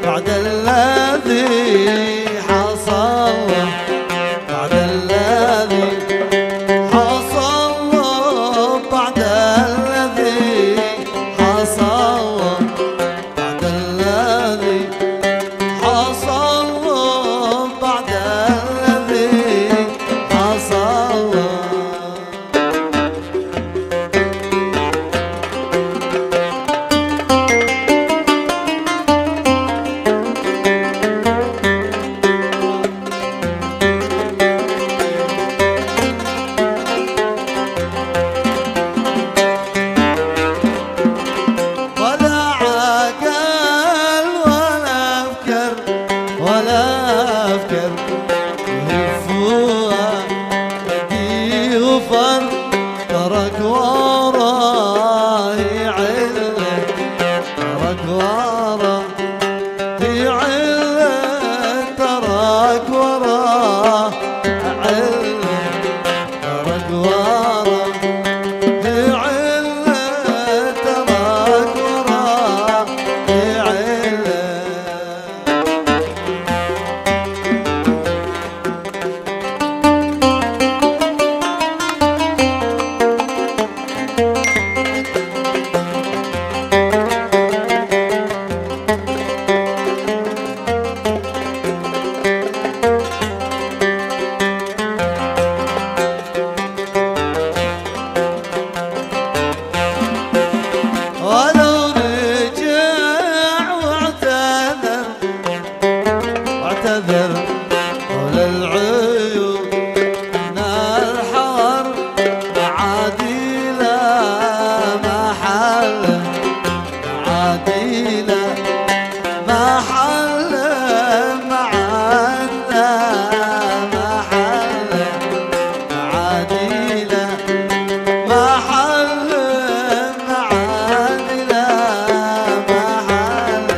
بعد الذي حصل، بعد الذي حصل، بعد الذي حصل، بعد الذي حصل، بعد الذي حصل. ترك وراه علة، ترك وراه علة، ترك وراه علة، ترك وراه علة، ترك وراه علة. طول العيون من الحر معادي له محل، معادي له محل، معادنا محل، معادي له محل، معادي له محل.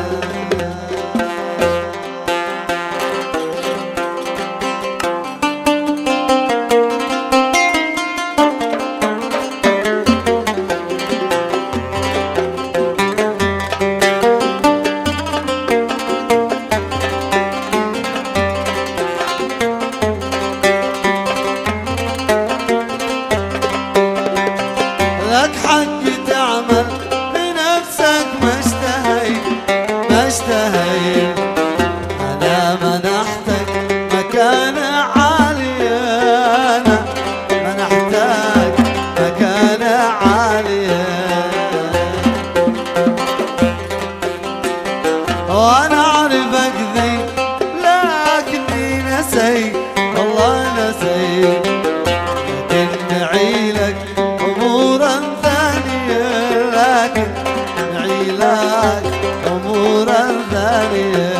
لك حق تعمل بنفسك ما اشتهيت، ما اشتهيت. أنا منحتك مكان عالي، أنا منحتك مكان عالي، وأنا أعرفك ذي لكني نسيت، والله نسيت. لكن نعيلك أمورا ثانية، لكن نعيلك أمورا ثانية.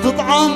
تطعم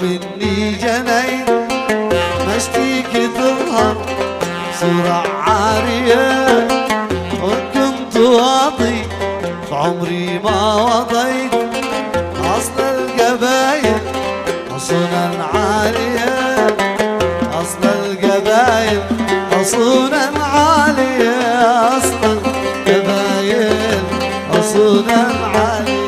مني جنين مشتيك تظهر صورة عارية، وإن كنت واطي فعمري ما وضيت أصل القبايل حصونا عالية، أصل القبايل حصونا عالية، أصل القبايل حصونا عالية.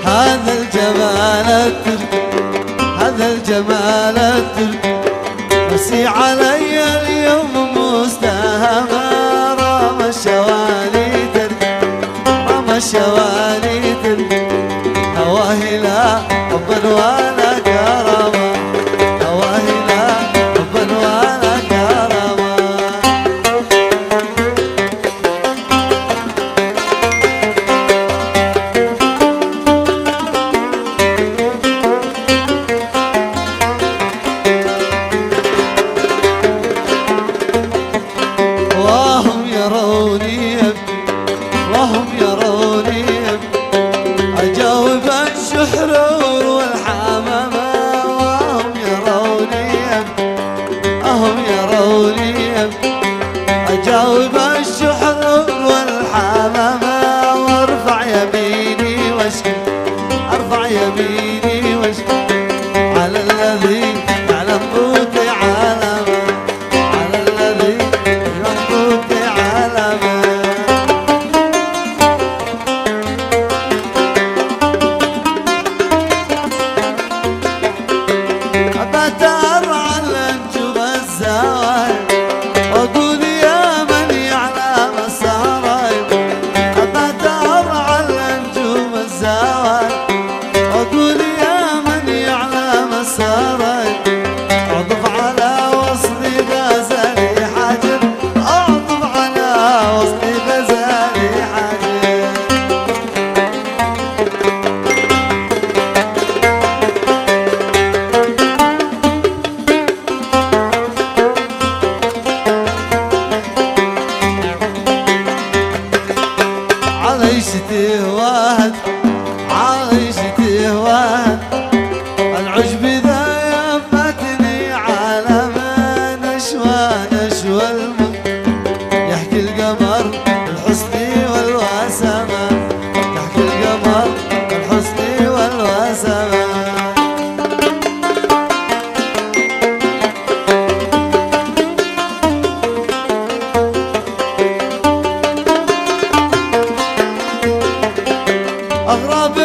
هذا الجمال التركي، هذا الجمال التركي مسي علي اليوم مستهما، رام الشوالي تركي، رام الشوالي تركي، هواه لا حبا ولا كرما، هواه لا حبا ولا كرما. وهم يروني يبكي، وهم يروني يبكي، أجاوب الشحرور والحمامة، وهم يروني يبكي، وهم يروني يبكي، أجاوب الشحرور والحمامة، وارفع يميني واشكي، ارفع يميني واشكي على الذي يعلم قوتي علما، على الذي يعلم قوتي علما. أبت أرعى الأنجم الزوايا وأقول يا من يعلم السرايا، أبت أرعى الأنجم الزوايا وأقول يا من يعلم السرايا، أعطف على وصلي غزالي حاجر، أعطف على وصلي غزالي حاجر. عيشتي واحد، عيشتي واحد، العشب ذا يفتني على ما نشوى، نشوى المن يحكي القمر الحسن والوسمة، يحكي القمر الحسن والوسمة. أغراب